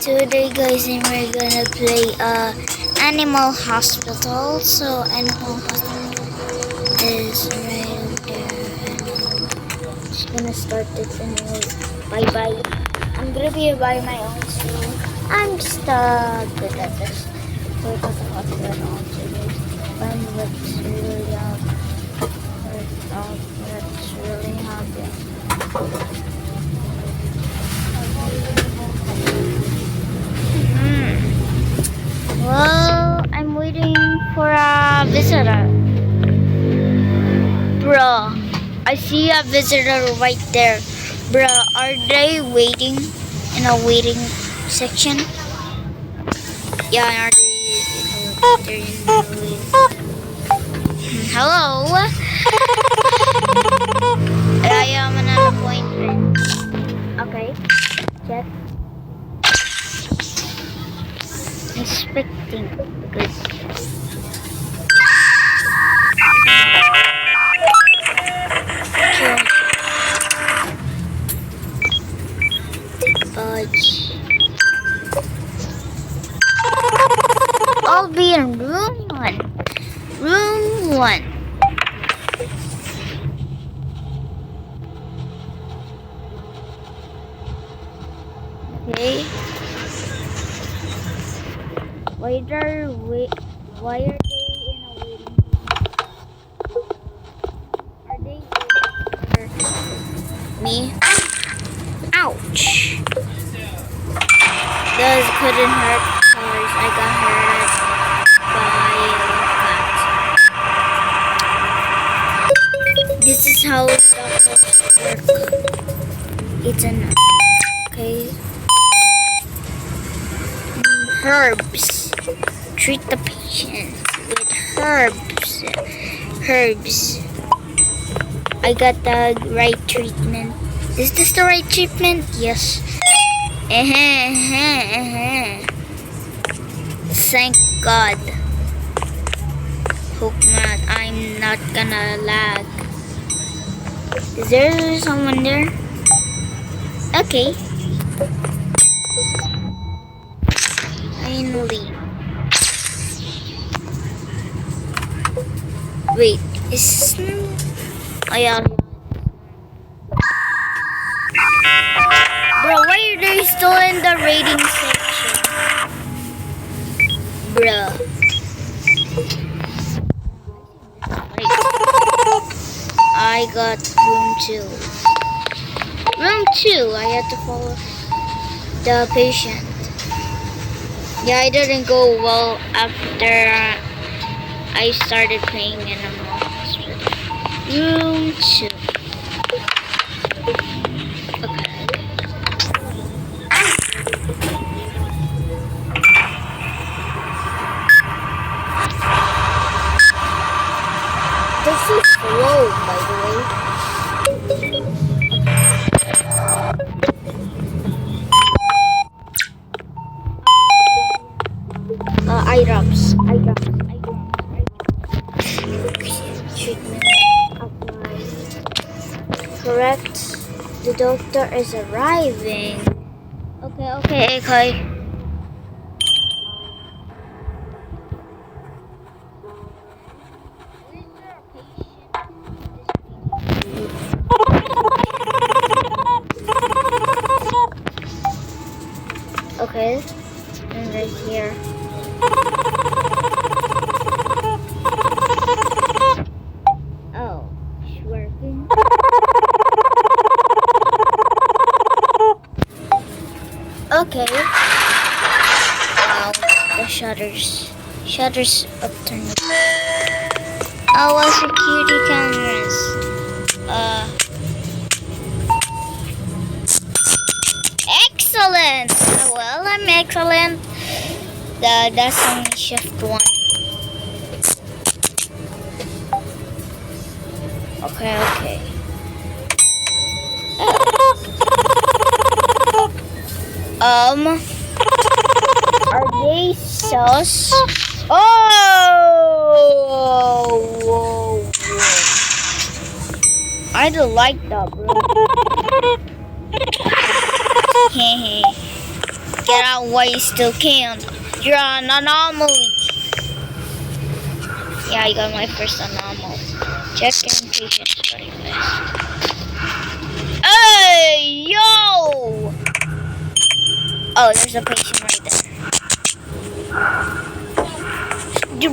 Today guys and we're gonna play Animal Hospital. So Animal Hospital is right up there and I'm just gonna start this anyway. Bye bye. I'm gonna be by my own soon. I'm just good at this. So I got the hospital also guys. When what's really out what's really happening. Well, I'm waiting for a visitor. Bruh, I see a visitor right there. Bruh, are they waiting in a waiting section? Yeah, are they're in the waiting. Hello? I am on an appointment. Okay, check. Inspecting. Good. Budge. I'll be in room 1. Room 1. Okay. Why are they in a waiting room? Are they waiting for me? Ouch! Those couldn't hurt cars. I got hurt by a cat. This is how doctors work. It's an okay. Herbs. Treat the patient with herbs. Herbs. I got the right treatment. Is this the right treatment? Yes. Thank God. Hope not. I'm not gonna lag. Is there someone there? Okay. Finally. Wait, is oh yeah. Bro, why are they still in the rating section? Bro. I got room 2. Room 2, I had to follow the patient. Yeah, I didn't go well after I started playing Animal Hospital. Room 2. Okay. This is slow, by the way. Eye drops. Treatment applied. Correct. The doctor is arriving. Okay. Okay, and right here. Oh, it's working. Okay. Wow, the shutters upturned. Oh, well, security cameras. Excellent. Well, I'm excellent. That's only shift 1. Okay. Are they sus? Oh! Whoa. I don't like that, bro. Get out while you still can. You're an anomaly. Yeah, I got my first anomaly. Check in patience very fast. Hey, yo! Oh, there's a patient right there.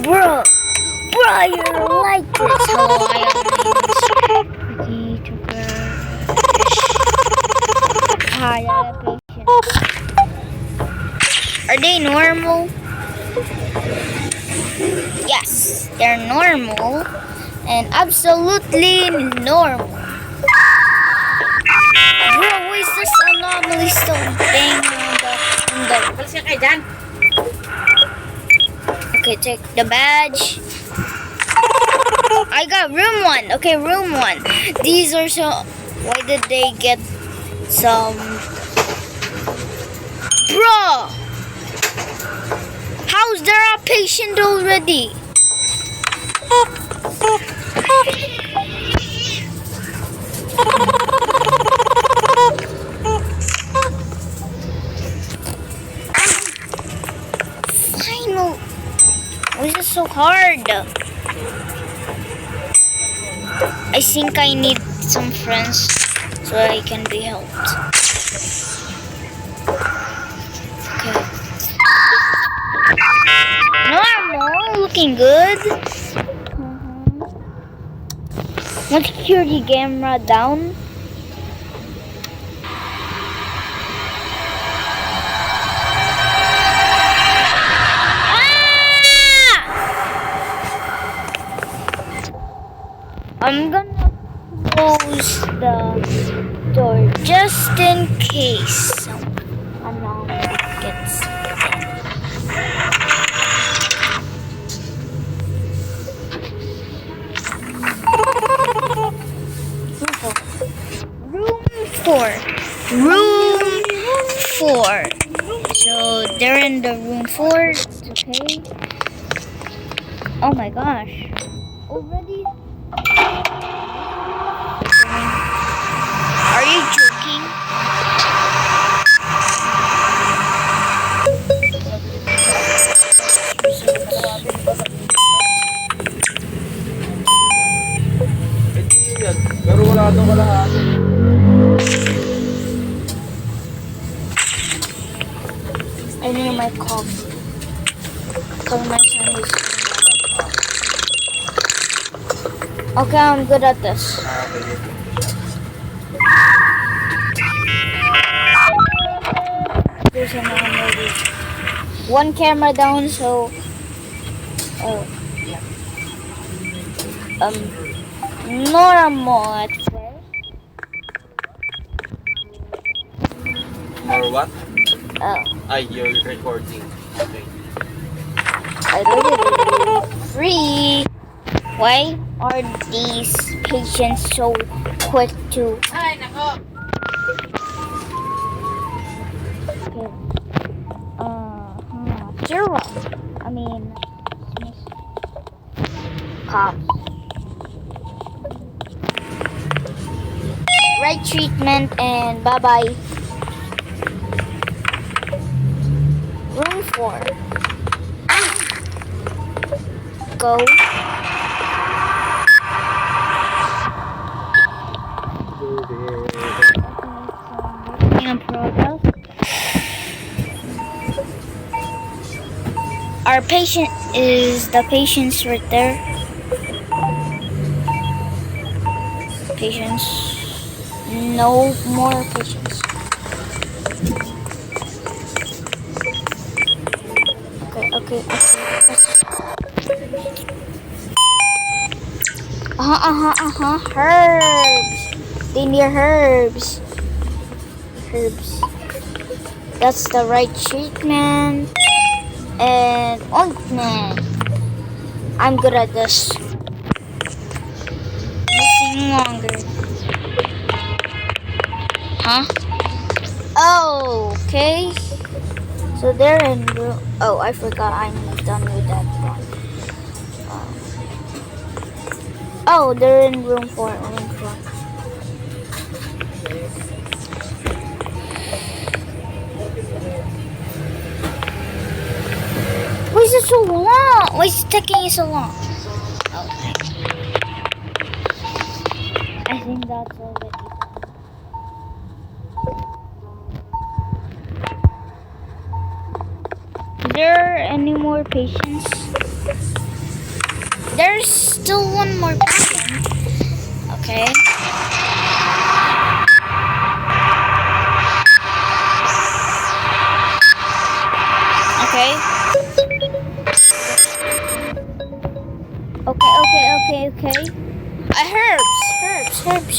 Bro, you're like this. Hello, I am Ricky Tucker. Hi, I have a patient. Are they normal? Yes, they're normal and absolutely normal. Bro, why is this anomaly still banging on the Okay, take the badge. I got room 1. Okay, room 1. These are so... Why did they get some... Bro! How's there a patient already? Final. Why is this so hard? I think I need some friends so I can be helped. Okay. Normal, looking good. One security camera down. I'm gonna close the door just in case someone gets room 4. So they're in the room 4. It's okay. Oh my gosh. Already? Are you joking? Pero wala daw kalahati. I need my cough. Because my son is... Okay, I'm good at this. There's another movie. One camera down, so... normal at first. Or what? Oh. You're recording. Okay. I really free. Why are these patients so quick to... Ay, nako. Okay. Zero. I mean... Cops. Right treatment and bye-bye. Room 4. Go. In progress. Our patient is the patient's right there. Patients. No more patients. Okay. Herbs. They need herbs. That's the right treatment. And ointment. I'm good at this. Missing longer. Huh? Oh, okay. So they're in room... Oh, I forgot I'm done with that one. Oh, they're in room 4. it so long? Why is it taking you so long? Okay. I think that's already done. Is there any more patients? There's still one more patient. Okay. Okay. Okay. Herbs.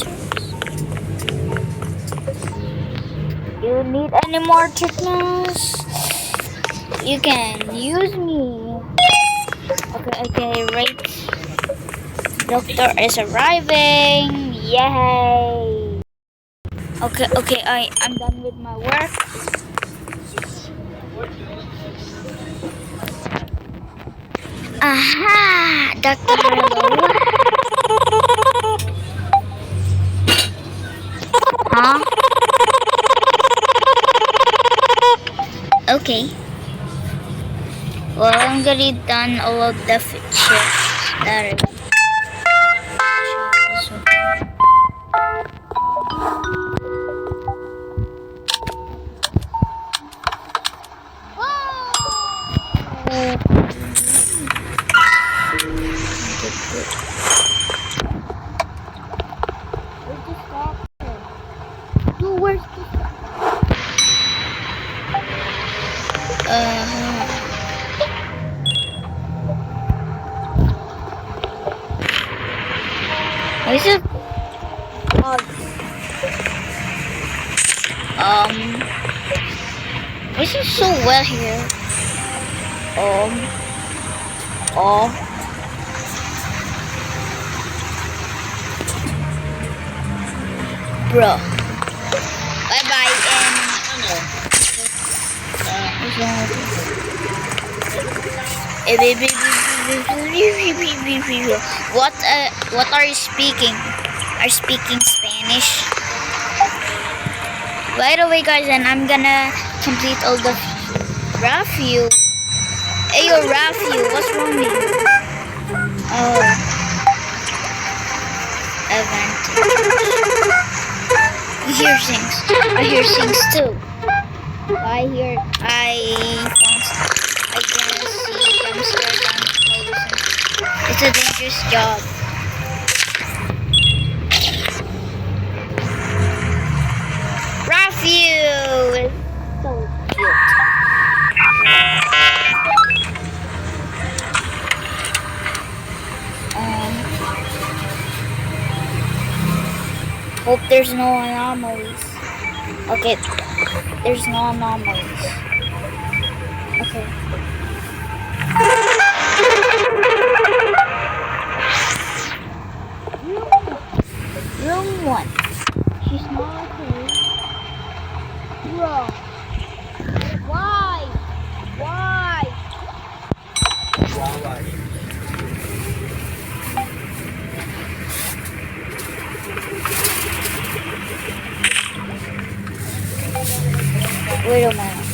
You need any more treatments? You can use me. Okay, right. Doctor is arriving. Yay. Okay, I'm done with my work. Aha! Dr. Hello. Huh? Okay. Well, I'm gonna done all of the shifts that are. Where's the Is it this is so wet here. Oh, bro. Bye bye what are you speaking? Are you speaking Spanish? By the way, guys, and I'm gonna complete all the Rafu. Hey, yo, Rafu, what's wrong with you? Oh, advantage. I hear things too. I can see them stairs on noticing. It's a dangerous job. Rafu is so cute. Hope there's no anomalies. Okay, there's no anomalies. Okay. Room 1. She's not okay. Bro. Why? Wait a minute.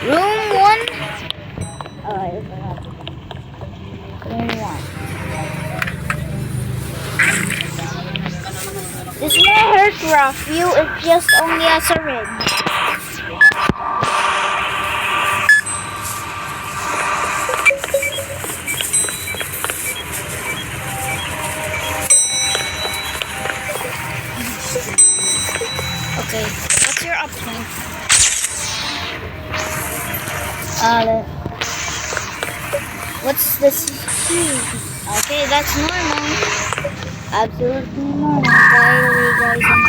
Room 1? Room 1. This won't hurt rough you, it's just only a syringe. Okay, what's your update? What's this? Okay, that's normal. Absolutely normal. By the way, guys, I'm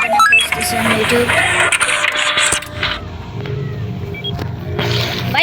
gonna post this on YouTube.